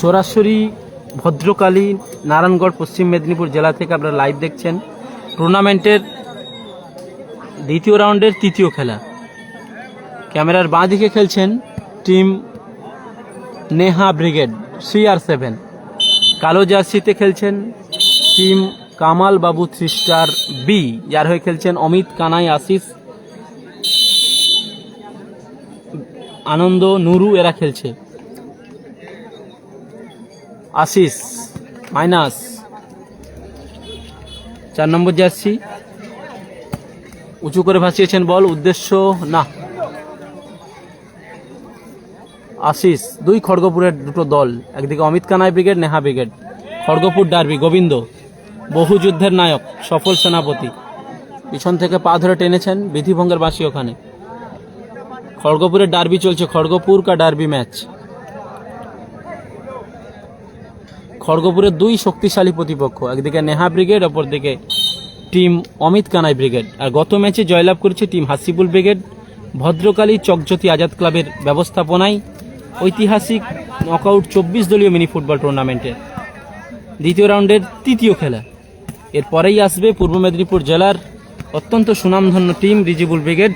সরাসরি ভদ্রকালী নারায়ণগড় পশ্চিম মেদিনীপুর জেলা থেকে আপনারা লাইভ দেখছেন টুর্নামেন্টের দ্বিতীয় রাউন্ডের তৃতীয় খেলা। ক্যামেরার বাঁ দিকে খেলছেন টিম নেহা ব্রিগেড CR7, কালো জার্সিতে খেলছেন টিম কামাল বাবু 3 স্টার বি, যার হয়ে খেলছেন অমিত, কানাই, আশিস, আনন্দ, নুরু এরা খেলছে। আশিস মাইনাস 4 নম্বর জার্সি, উঁচু করে ভাসিয়েছেন বল, উদ্দেশ্য না। আশিস 2 খড়গপুরের দুটো দল, একদিকে Amit Kanai brigade, Neha brigade. Kharagpur derby, Gobinda বহু যুদ্ধের নায়ক, সফল সেনাপতি, পিছন থেকে পা ধরে টেনেছেন, বিধিভঙ্গের বাঁশি ওখানে। খড়গপুরের ডার্বি চলছে, খড়গপুর কা ডার্বি ম্যাচ। খড়গপুরের 2 শক্তিশালী প্রতিপক্ষ, একদিকে নেহা ব্রিগেড, অপরদিকে টিম অমিত কানাই ব্রিগেড। আর গত ম্যাচে জয়লাভ করেছে টিম হাসিবুল ব্রিগেড ভদ্রকালী চকজ্যোতি আজাদ ক্লাবের ব্যবস্থাপনায় ঐতিহাসিক নকআউট 24 দলীয় মিনি ফুটবল টুর্নামেন্টের দ্বিতীয় রাউন্ডের তৃতীয় খেলা। এরপরেই আসবে পূর্ব মেদিনীপুর জেলার অত্যন্ত সুনামধন্য টিম রিজিবুল ব্রিগেড,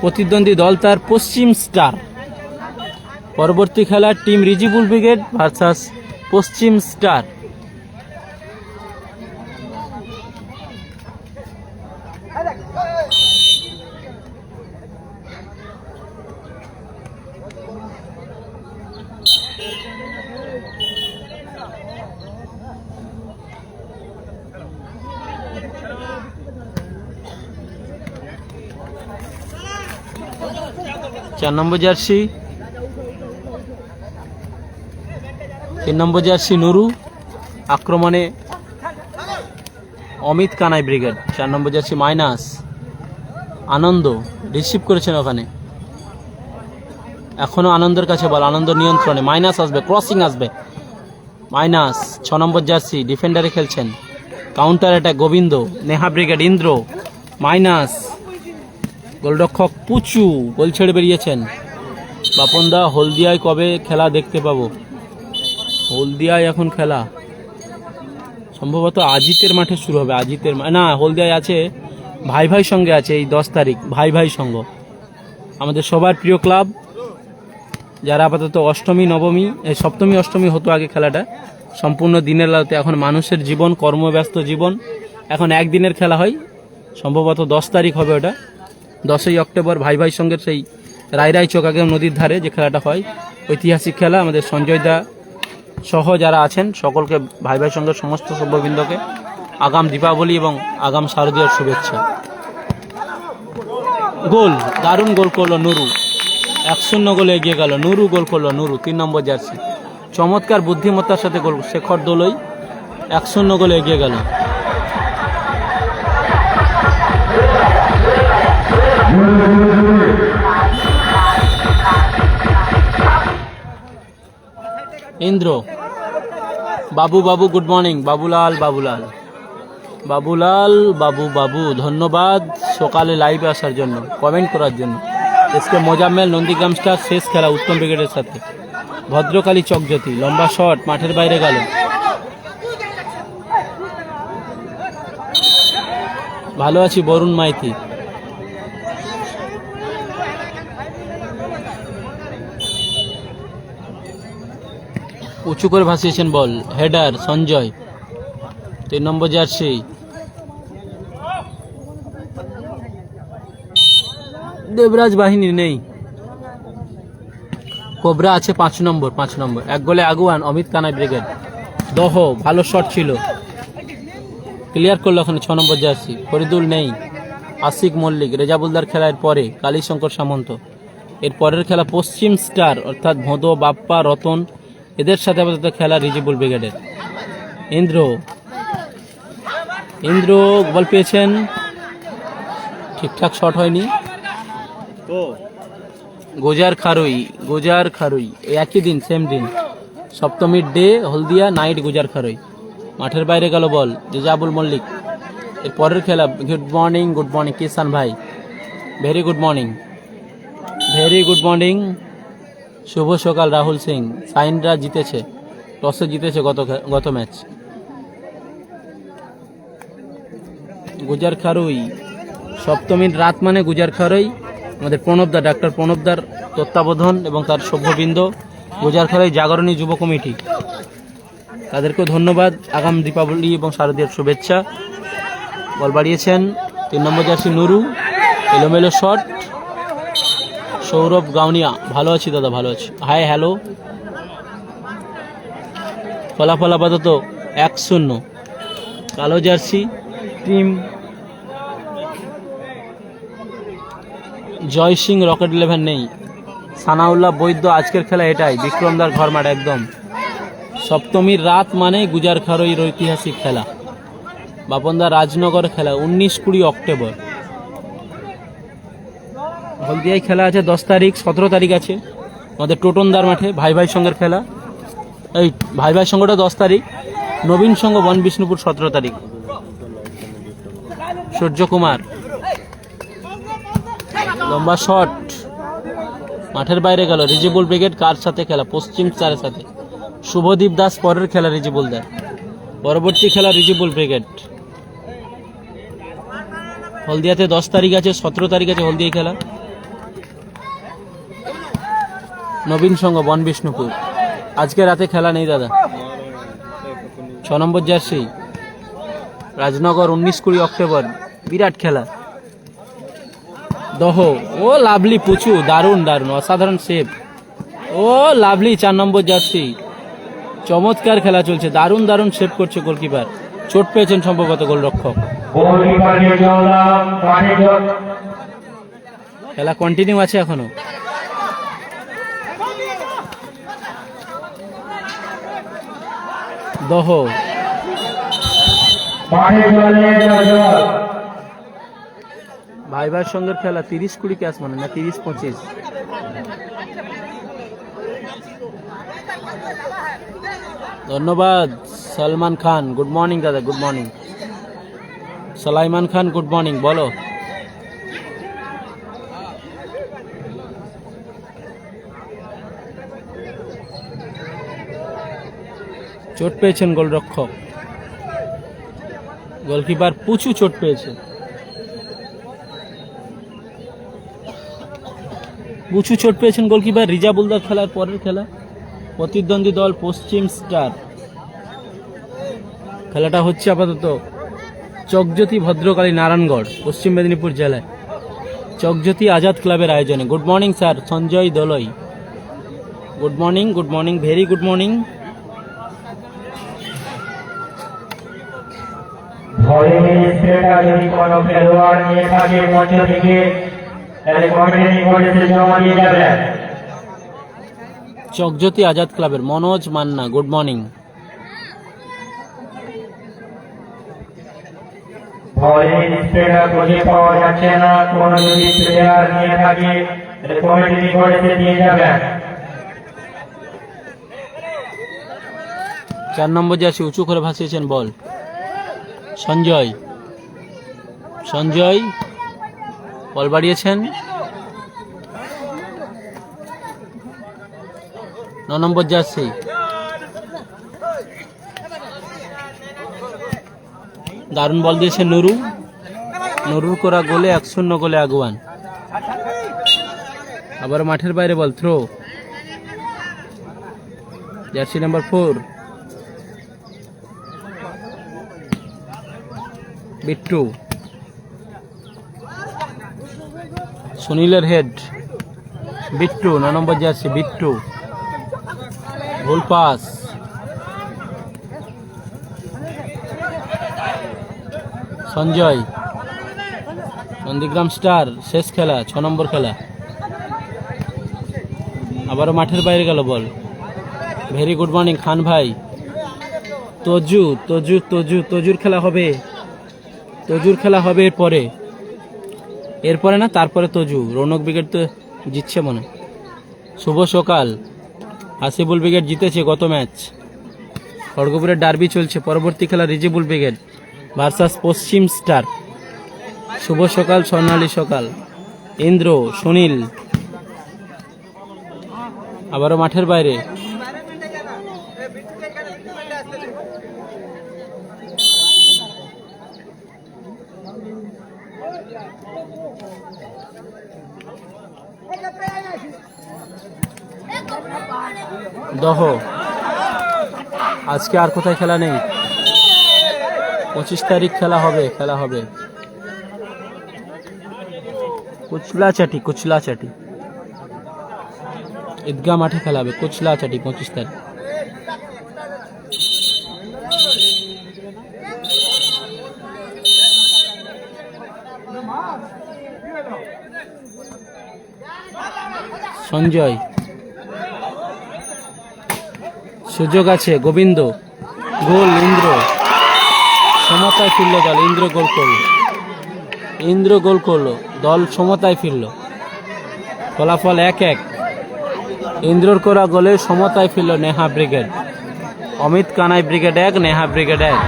প্রতিদ্বন্দ্বী দল তার পশ্চিম স্টার। পরবর্তী খেলা team Rijibul brigade versus Paschim star. চার নম্বর জার্সি, 3 নম্বর জার্সি নুরু, আক্রমণে Amit Kanai brigade. 4 number jersey minus আনন্দ, রিসিভ করেছেন ওখানে, এখনো আনন্দের কাছে বল, আনন্দ নিয়ন্ত্রণে, মাইনাস আসবে, ক্রসিং আসবে, মাইনাস। 6 নম্বর জার্সি ডিফেন্ডারে খেলছেন, counter attack Gobinda, Neha brigade Indra, minus. গোলরক্ষক পুচু গোল ছেড়ে বেরিয়েছেন। বাপনদা হলদিয়ায় কবে খেলা দেখতে পাবো? হলদিয়ায় এখন খেলা সম্ভবত আজিতের মাঠে শুরু হবে, আজিতের না, হলদিয়ায় আছে ভাই ভাই সঙ্গে আছে এই 10 তারিখ, ভাই ভাই সঙ্গ, আমাদের সবার প্রিয় ক্লাব, যারা আপাতত অষ্টমী নবমী সপ্তমী অষ্টমী হতো আগে খেলাটা, সম্পূর্ণ দিনের আলোতে। এখন মানুষের জীবন, কর্মব্যস্ত জীবন, এখন একদিনের খেলা হয়, সম্ভবত 10 তারিখ হবে ওটা, 10ই অক্টোবর ভাই ভাই সঙ্গের সেই রায়রাই চোকাগে নদীর ধারে যে খেলাটা হয়, ঐতিহাসিক খেলা। আমাদের সঞ্জয় দা সহ যারা আছেন সকলকে, ভাই ভাই সঙ্গের সমস্ত সভ্যবৃন্দকে আগাম দীপাবলি এবং আগাম শারদীয়ার শুভেচ্ছা। গোল, দারুণ গোল করলো নুরু, 1-0 গোলে এগিয়ে গেল নুরু, গোল করলো নুরু, 3 নম্বর জার্সি, চমৎকার বুদ্ধিমত্তার সাথে গোল, শেখর দোলই 1-0 গোলে এগিয়ে গেল। ইন্দ্র, বাবু বাবু গুড মর্নিং, বাবুলাল বাবুলাল বাবুলাল বাবু বাবু, ধন্যবাদ সকালে লাইভে আসার জন্য, কমেন্ট করার জন্য। এসকে মোজাম্মেল নন্দীগ্রাম স্টার শেষ খেলা উত্তম ব্রিগেডের সাথে, ভদ্রকালী চকজ্যোতি, লম্বা শট মাঠের বাইরে গেল। ভালো আছি বরুণ মাইতি। উঁচু করে ভাসিয়েছেন বল, হেডার সঞ্জয়, 3 নম্বর জার্সি। দেবরাজ বাহিনী নেই, কোবরা আছে 5 নম্বর, 1 গোলে আগুয়ান অমিত কানাই ব্রিগেড। দহ ভালো শট ছিল, ক্লিয়ার করলো ওখানে 6 নম্বর জার্সি। ফরিদুল নেই, আশিক মল্লিক, রেজাবুলদার খেলার পরে কালীশঙ্কর সামন্ত। এর পরের খেলা পশ্চিম স্টার অর্থাৎ ভোঁদো, বাপ্পা, রতন এদের সাথে আপাতত খেলা রিজিবুল ব্রিগেডের। ইন্দ্র, ইন্দ্র বল পেয়েছেন, ঠিকঠাক শট হয়নি। গোজার খারুই একই দিন, সেম দিন, সপ্তমীর ডে হলদিয়া, নাইট গোজার খারুই। মাঠের বাইরে গেল বল, রেজাবুল মল্লিক। এর পরের খেলা, গুড মর্নিং কিষান ভাই, ভেরি গুড মর্নিং। শুভ সকাল রাহুল সিং। সাইনরা জিতেছে, টসে জিতেছে গত ম্যাচ। গুজার খারুই, সপ্তমীর রাত মানে গুজার খারুই। আমাদের প্রণবদা, ডাক্তার প্রণবদার তত্ত্বাবধান এবং তার সভ্যবৃন্দ, গুজার খারুই জাগরণী যুব কমিটি, তাদেরকেও ধন্যবাদ। আগাম দীপাবলি এবং শারদীয়ার শুভেচ্ছা। বল বাড়িয়েছেন 3 নম্বর জার্সি নুরু, এলোমেলো শট। সৌরভ গাউনিয়া, ভালো আছি দাদা, ভালো আছি। Hi hello. ফলাফল আপাতত 1-0। কালো জার্সি টিম জয় সিং রকেট 11 নেই। সানাউল্লাহ বৈদ্য, আজকের খেলা এটাই, বিক্রমদার ঘরমাঠ একদম। সপ্তমীর রাত মানে গুজার খারুইয়ের ঐতিহাসিক খেলা, বাপনদা রাজনগর খেলা 19-20 অক্টোবর। হলদিয়ায় খেলা আছে 10 তারিখ, 17 তারিখ আছে আমাদের টোটনদার মাঠে ভাই ভাই সঙ্গের খেলা। এই ভাই ভাই সঙ্গটা 10 তারিখ, নবীন সঙ্গ বন বিষ্ণুপুর 17 তারিখ। সূর্যকুমার, লম্বা শট, মাঠের বাইরে গেল। রিজিবুল ব্রিগেড কার সাথে খেলা? পশ্চিম স্টারের সাথে। শুভদীপ দাস পরের খেলা রিজিবুল দাস, পরবর্তী খেলা রিজিবুল ব্রিগেড। হলদিয়াতে 10 তারিখ আছে, 17 তারিখ আছে হলদিয়া খেলা। নবীন সঙ্গ বন বিষ্ণুপুর, আজকে রাতে খেলা নেই দাদা। 6 নম্বর জার্সি রাজনগর 19-20 অক্টোবর, বিরাট খেলা। দহ, ও লাভলি পুচু, দারুণ দারুণ অসাধারণ সেভ। ও লাভলি 4 নম্বর জার্সি, চমৎকার খেলা চলছে, দারুণ দারুণ সেভ করছে গোলকিপার। চোট পেয়েছেন সম্ভবত গোলরক্ষক। খেলা কন্টিনিউ আছে এখনো। দহ, ভাই ভাই সঙ্গের খেলা 30-20 ক্যাচ মানে না 30-25। ধন্যবাদ সলমান খান, গুড মর্নিং দাদা, গুড মর্নিং। সালাইমান খান, গুড মর্নিং। বলো চোট পেয়েছেন গোলরক্ষক, গোলকিপার পুচু চোট পেয়েছে। পুচু চোট পেয়েছেন গোলকিপার। রিজাবুলদার খেলার পরের খেলা, প্রতিদ্বন্দ্বী দল পশ্চিম স্টার। খেলাটা হচ্ছে আপাতত চকজ্যোতি ভদ্রকালী নারায়ণগড়, পশ্চিম মেদিনীপুর জেলায়, চকজ্যোতি আজাদ ক্লাবের আয়োজনে। Good morning sir Sanjay Dalui, good morning, good morning, very good morning. Chakjyoti Azad ক্লাবের মনোজ মান্না, গুড মর্নিং। চার নম্বর জার্সি উঁচু করে ভাসিয়েছেন বল সঞ্জয়, সঞ্জয় বল বাড়িয়েছেন। 9 নম্বর জার্সি দারুণ বল দিয়েছে নুরু, নুরুর করা গোলে 1-0 গোলে আগুয়ান। আবার মাঠের বাইরে ball, throw. Jersey number 4 Bittu, সুনীলের হেড, বিট্টু 9 নম্বর jersey, Bittu goal pass. Sanjay, Nandigram star শেষ খেলা, 6 নম্বর খেলা। আবারও মাঠের বাইরে গেল ball. Very good morning Khan ভাই। তজু তজু তজু তজুর খেলা হবে, তজুর খেলা হবে এরপরে না তারপরে তজু। রৌনক ব্রিগেড তো জিতছে মনে। শুভ সকাল, হাসিবুল ব্রিগেড জিতেছে গত ম্যাচ। খড়গপুরের ডার্বি চলছে, পরবর্তী খেলা Rijibul brigade versus Paschim star. শুভ সকাল, স্বর্ণালী সকাল। ইন্দ্র, সুনীল, আবারও মাঠের বাইরে। দহ। আজকে আর কোথায় খেলা নেই, 25 তারিখ খেলা হবে। কুচলাচাটি ঈদগাহ মাঠে খেলা হবে, কুচলাচাটি 25 তারিখ। সঞ্জয়, সুযোগ আছে, গোবিন্দ, গোল, ইন্দ্র, সমতায় ফিরল দল, ইন্দ্র গোল করলো, দল সমতায় ফিরল। ফলাফল 1-1। ইন্দ্রর করা গোলে সমতায় ফিরল Neha brigade. Amit Kanai brigade 1, Neha brigade 1।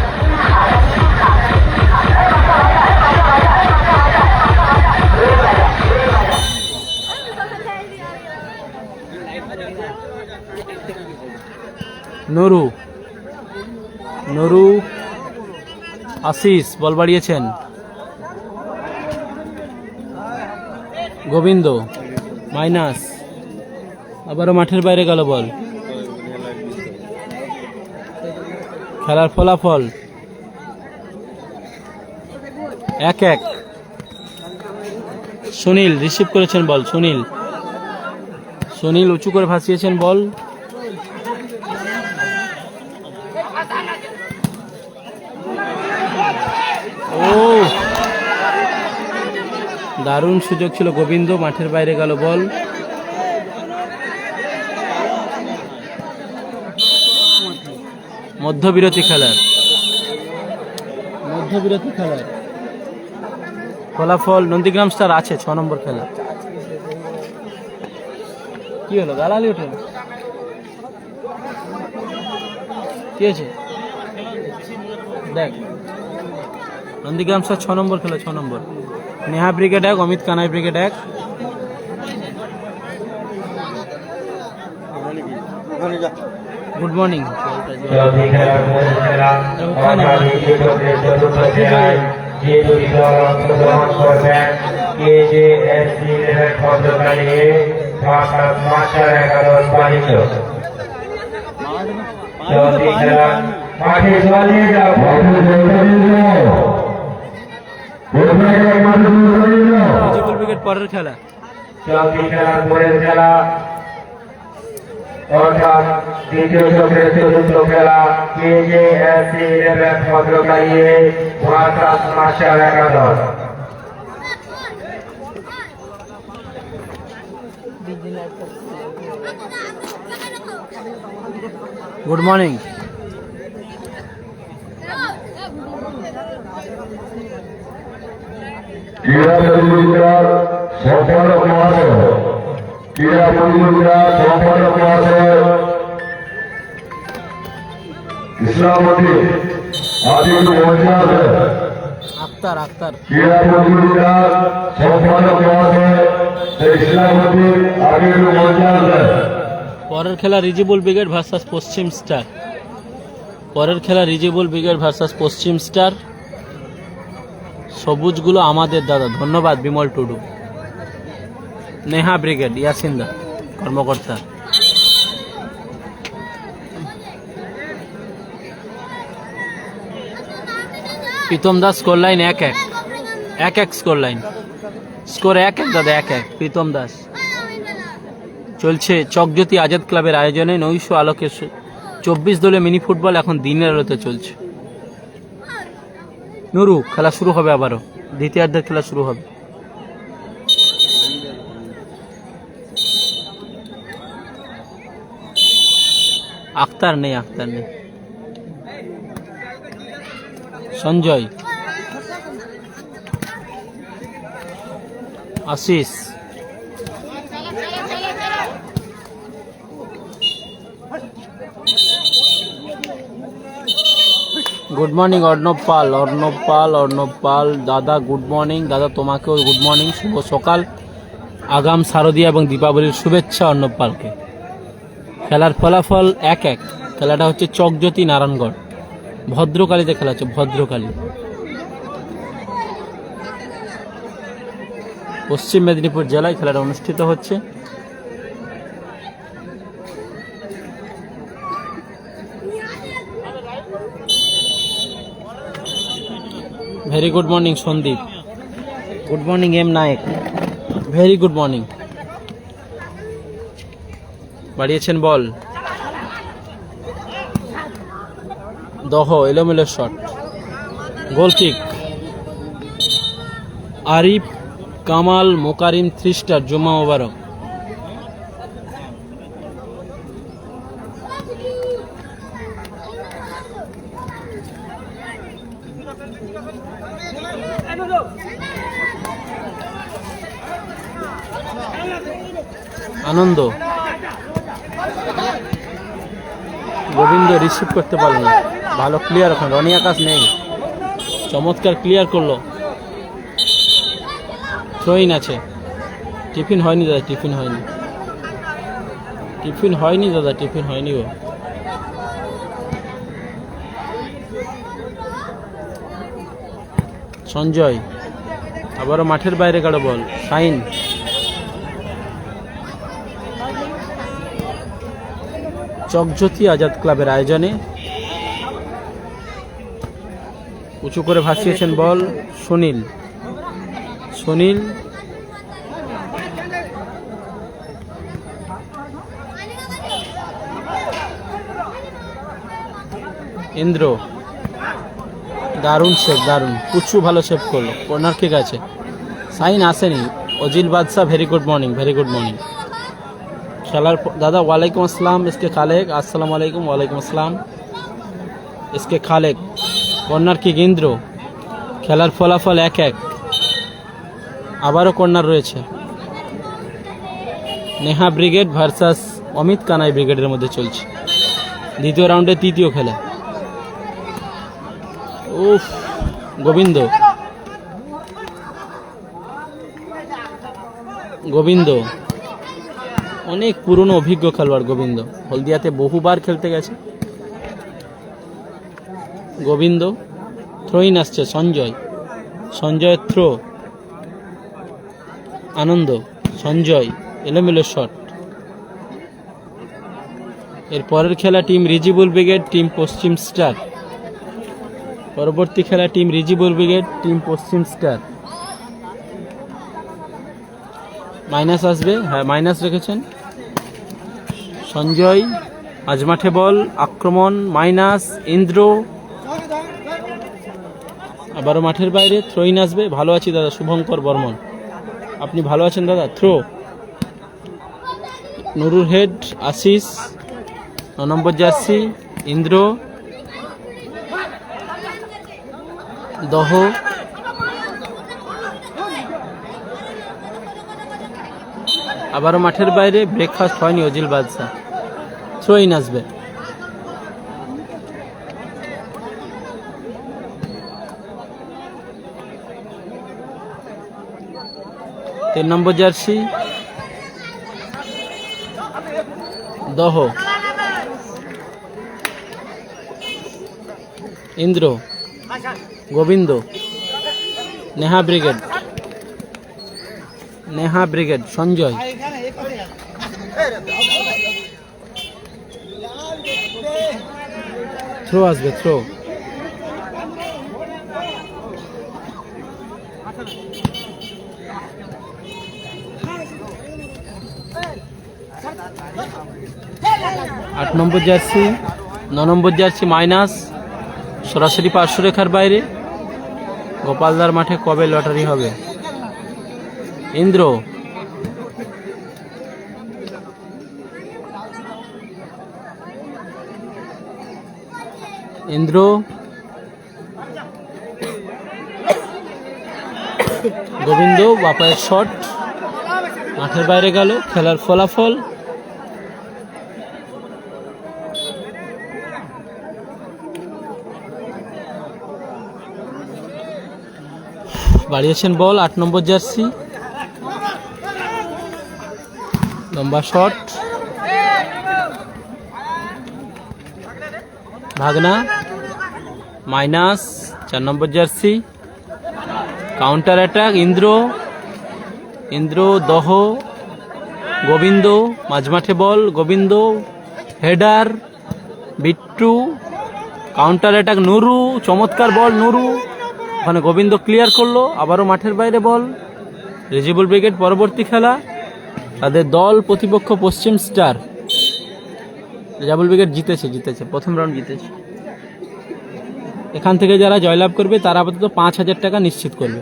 Nuru Ashis ball বাড়িয়েছেন, গোবিন্দ মাইনাস, আবারও মাঠের বাইরে গেল বল। খেলার ফলাফল 1-1। সুনীল রিসিভ করেছেন বল, সুনীল উঁচু করে ভাসিয়েছেন বল। দারুণ সুযোগ ছিল, গোবিন্দ, মাঠের বাইরে গেল বল। মধ্যবিরতি খেলার ফলাফল নন্দীগ্রাম স্টার আছে 6 নম্বর খেলা। কি হলো, গালালি উঠে কি আছে দেখ। নন্দীগ্রাম স্টার 6 নম্বর খেলা, 6 নম্বর। Neha brigade 1, Amit Kanai brigade 1। Good morning. পরের খেলা, অর্থাৎ দ্বিতীয় চক্রের চতুর্থ খেলা KJSC 11 ভদ্রকালী ভার্সাস মাস্টার একাদশ। Good morning. ক্রীড়া প্রতিযোগিতার সম্পাদক মহাশয়, ইসলামতি আদিল মহাশয়, আক্তার ক্রীড়া প্রতিযোগিতার সম্পাদক মহাশয় ইসলামতি আদিল মহাশয়। পরের খেলা Rijibul brigade versus Paschim star. সবুজগুলো আমাদের দাদা, ধন্যবাদ বিমল টুডু। নেহা ব্রিগেড ইয়াসিন্দা কর্মকর্তা। Pritam Das score line 1-1 score line, score 1-1 দাদা, 1-1 প্রীতম দাস। চলছে চকজ্যোতি আজাদ ক্লাবের আয়োজনে নৈশ আলোকে 24 দলে মিনি ফুটবল, এখন দিনের আলোতে চলছে। নুরু, খেলা শুরু হবে, আবারও দ্বিতীয়ার্ধের খেলা শুরু হবে। আক্তার নেই। সঞ্জয়, আশিস, গুড মর্নিং অর্ণব পাল দাদা, গুড মর্নিং দাদা, তোমাকেও গুড মর্নিং, শুভ সকাল, আগাম শারদীয়া এবং দীপাবলির শুভেচ্ছা অর্ণব পালকে। খেলার ফলাফল 1-1। খেলাটা হচ্ছে চকজ্যোতি নারায়ণগড়, ভদ্রকালীতে খেলা হচ্ছে, ভদ্রকালী। পশ্চিম মেদিনীপুর জেলায় খেলাটা অনুষ্ঠিত হচ্ছে। Very good morning Sandeep, good morning M Nayak, very good morning. বাড়িয়েছেন বল, দহ এলোমেলো shot, goal kick. Arif, Kamal, Mokarim 3 star, জুম্মা মোবারক। আনন্দ, গোবিন্দ রিসিভ করতে পারল না, ভালো ক্লিয়ার। এখন রনি আকাশ নেই, চমৎকার ক্লিয়ার করলো। থ্রোইন আছে, টিফিন হয়নি দাদা, টিফিন হয়নি, টিফিন হয়নি দাদা, টিফিন হয়নি গো। সঞ্জয় আবারও মাঠের বাইরে কাড়ো বল, শাইন। চকজ্যোতি আজাদ ক্লাবের আয়োজনে উঁচু করে ভাসিয়েছেন বল সুনীল, সুনীল ইন্দ্র, দারুণ সেভ, দারুণ, কুচু ভালো সেভ করলো, কর্নার কিক আছে। সাইন আসেনি, Ajil Badsha very good morning, very good morning. খেলার দাদা ওয়ালাইকুম আসসালাম, এসকে খালেক, আসসালামু আলাইকুম, ওয়ালাইকুম আসসালাম SK Khalek. Corner kick Indra, খেলার ফলাফল 1-1। আবারও কর্নার রয়েছে, নেহা ব্রিগেড ভার্সাস অমিত কানাই ব্রিগেডের মধ্যে চলছে, দ্বিতীয় রাউন্ডে তৃতীয় খেলা। উফ, গোবিন্দ, গোবিন্দ অনেক পুরনো অভিজ্ঞ খেলোয়াড় গোবিন্দ, হলদিয়াতে বহুবার খেলতে গেছে। গোবিন্দ, থ্রোইন আসছে, সঞ্জয়, সঞ্জয়ের থ্রো, আনন্দ, সঞ্জয় এলোমেলো শট। এর পরের খেলা টিম রিজিবুল ব্রিগেড, টিম পশ্চিম স্টার। পরবর্তী খেলা টিম রিজিবুল ব্রিগেড, টিম পশ্চিম স্টার। মাইনাস আসবে, হ্যাঁ মাইনাস রেখেছেন সঞ্জয়। আজ মাঠে বল, আক্রমণ, মাইনাস ইন্দ্র, আবারও মাঠের বাইরে, থ্রোইন আসবে। ভালো আছি দাদা শুভঙ্কর বর্মন, আপনি ভালো আছেন দাদা? থ্রো, নুরুল হেড, আশিস, 9 নম্বর জার্সি ইন্দ্র, দহ, আবারও মাঠের বাইরে, ব্রেকফাস্ট হয়নি অজিল বাদশা, থ্রোইন আসবে। তিন নম্বর জার্সি দহ, Indra, Gobinda, Neha brigade, Neha brigade, Sanjay, throw আসবে, থ্রো, আট নম্বর জার্সি, 9 নম্বর জার্সি মাইনাস, সরাসরি 500 রেখার বাইরে। গোপালদার মাঠে কবে লটারি হবে? ইন্দ্র, ইন্দ্র, গোবিন্দ, বাপায়ের শট মাঠের বাইরে গেল। খেলার ফলাফল বাড়িয়েছেন বল 8 নম্বর জার্সি, লম্বা শট, ভাগনা minus 4 number jersey. Counter attack Indra দহ গোবিন্দ, মাঝমাঠে ball Gobinda, header Bittu, counter attack Nuru, চমৎকার বল নুরু, ওখানে গোবিন্দ ক্লিয়ার করলো, আবারও মাঠের বাইরে বল। রিজিবল ব্রিগেড পরবর্তী খেলা, তাদের দল প্রতিপক্ষ পশ্চিম স্টার। রিজাবল ব্রিগেড জিতেছে প্রথম রাউন্ড জিতেছে। এখান থেকে যারা জয়লাভ করবে তারা আপাতত 5,000 টাকা নিশ্চিত করবে।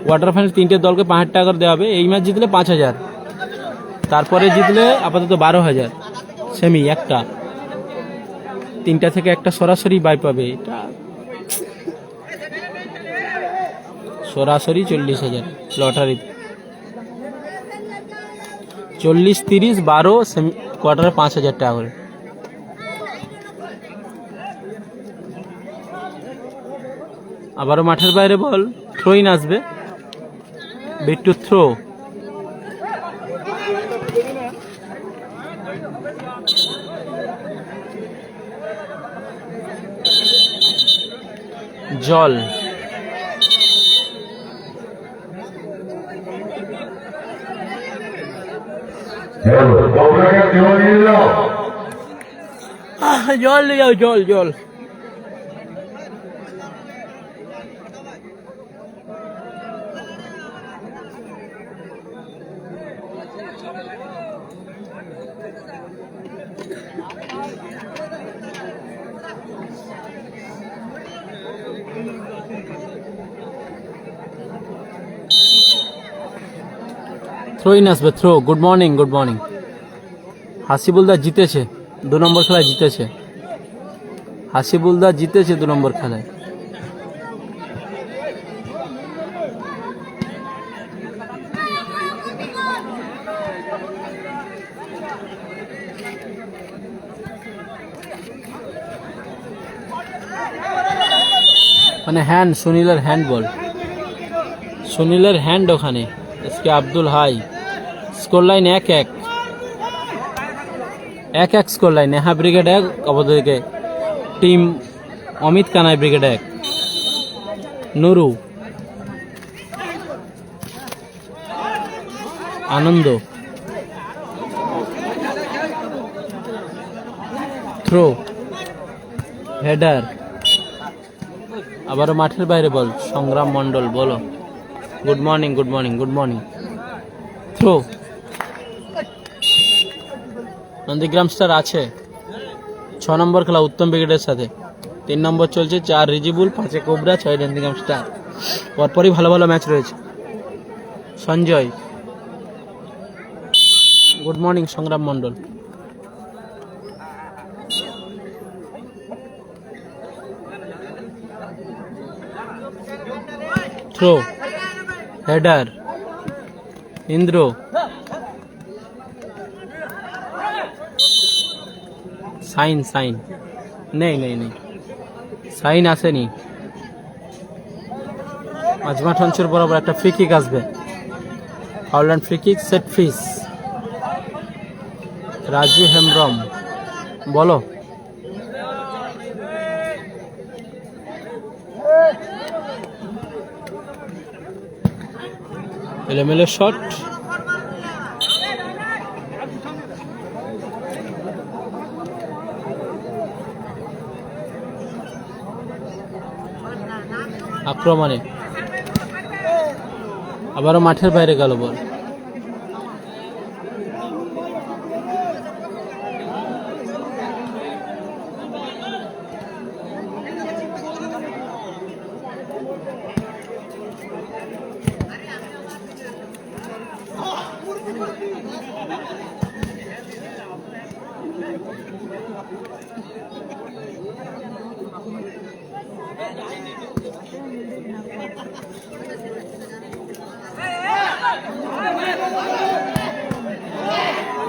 কোয়ার্টার ফাইনাল 3টে দলকে 5,000 টাকা করে দেওয়া হবে। এই ম্যাচ জিতলে 5,000, তারপরে জিতলে আপাতত 12,000। সেমি একটা, 3টা থেকে একটা সরাসরি বাই পাবে। এটা সরাসরি 40,000 লটারিতে। 40, 30, 12 সেমি কোয়ার্টারে 5,000 টাকা করে। আবারও মাঠের বাইরে বল, থ্রোইন আসবে, বিট্টু থ্রো, জল, জল নিয়ে যাও, জল। থ্রোইন আসবে, থ্রো। Good morning. হাসিবুলদা জিতেছে 2 নম্বর খেলায়, হাসিবুলদা জিতেছে 2 নম্বর খেলায়। মানে হ্যান্ড, সুনীলের হ্যান্ড বল, সুনীলের হ্যান্ড ওখানে। SK Abdul Hai. Score line 1-1 score line. Neha brigade 1, অপরদিকে team Amit Kanai brigade 1। Nuru, Anand, throw, header, আবারও মাঠের বাইরে বল। সংগ্রাম মণ্ডল, বলো good morning. Throw, Nandigram star আছে। 6 নম্বর খেলা উত্তম ব্রিগেডের সাথে। 3 নম্বর চলছে, 4 রিজিবুল, 5 কোবরা, 6 নন্দীগ্রাম স্টার। পরপরই ভালো ম্যাচ রয়েছে। সঞ্জয়, গুড মর্নিং সংগ্রাম মণ্ডল। থ্রো, হেডার, ইন্দ্র, সাইন নেই সাইন আসেনি। মাঝমাঠ অঞ্চল বরাবর একটা ফ্রি কিক আসবে। ফাউল্যান্ড ফ্রি কিক, সেট ফিস। রাজু হেমব্রম, বলো এলোমেলো শট। আক্রমণে আবারও মাঠের বাইরে গেল বল।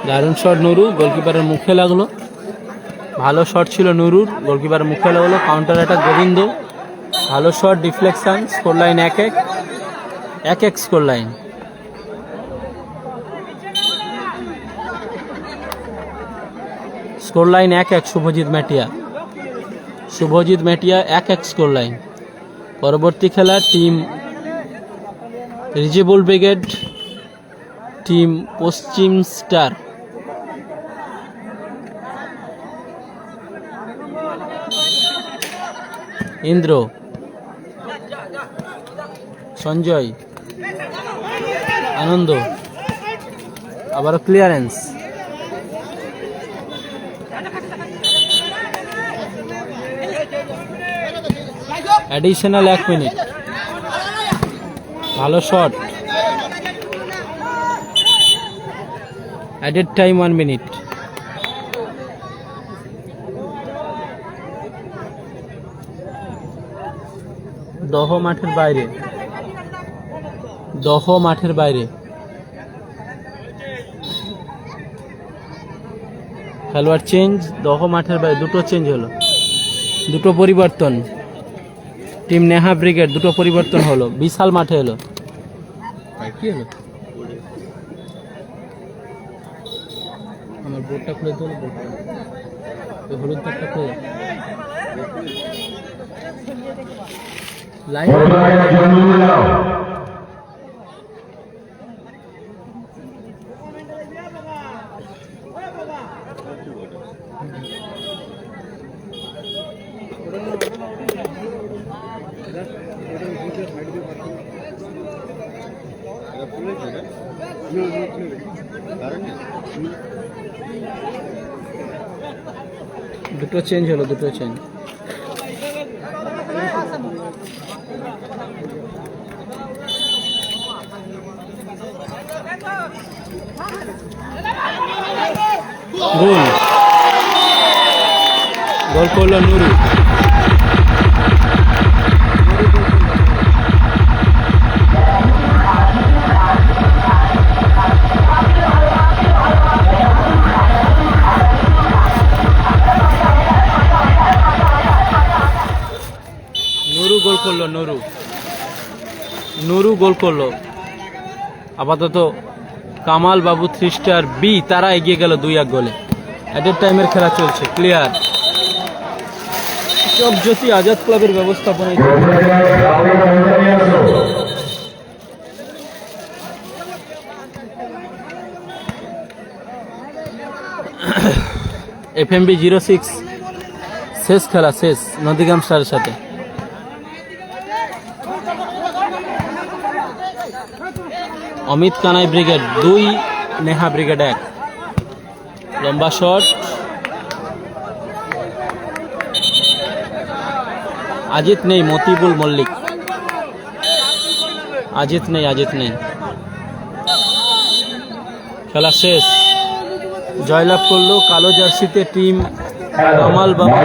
দারুণ শট নুরু, গোলকিপারের মুখে লাগলো। ভালো শট ছিল নুরুর, গোলকিপারের মুখে লাগলো। কাউন্টার অ্যাটাক গোবিন্দ, ভালো shot, deflection. Score line 1-1 score line. Score line 1-1 Subhajit Metia. Subhajit Metia 1-1 score line. পরবর্তী খেলা টিম রিজেবল ব্রিগেড টিম পশ্চিম স্টার। ইন্দ্র, সঞ্জয়, আনন্দ, আবারও ক্লিয়ারেন্স। Additional 1 minute. ভালো শট। Added time 1 minute. দহ মাঠের বাইরে, দহ মাঠের বাইরে। খেলোয়াড় চেঞ্জ, দহ মাঠের বাইরে দুটো চেঞ্জ হলো, দুটো পরিবর্তন। টিম নেহা ব্রিগেড দুটো পরিবর্তন হলো, বিশাল মাঠে এলো। কি হলো? আমার বোর্ডটা খুলে দিল, হলুদ তারটা খুলে লাইন। দুটো চেঞ্জ হলো, দুটো চেঞ্জ। গোল, গোল করলো নুরু। গোল করলো নুরু, নুরু গোল করলো। আপাতত কামাল বাবু 3 স্টার বি তারা এগিয়ে গেল 2-1 গোলে। অ্যাডেড টাইমের খেলা চলছে, ক্লিয়ার। চকজ্যোতি আজাদ ক্লাবের ব্যবস্থাপনায় FMB 06 শেষ খেলা, শেষ নদীগ্রাম স্টারের সাথে। Amit Kanai brigade 2, Neha brigade 1। লম্বা শট, আজিত নেই, মতিবুল মল্লিক। আজিত নেই, আজিত নেই। খেলা শেষ। জয়লাভ করলো কালো জার্সিতে টিম কামাল বাবু।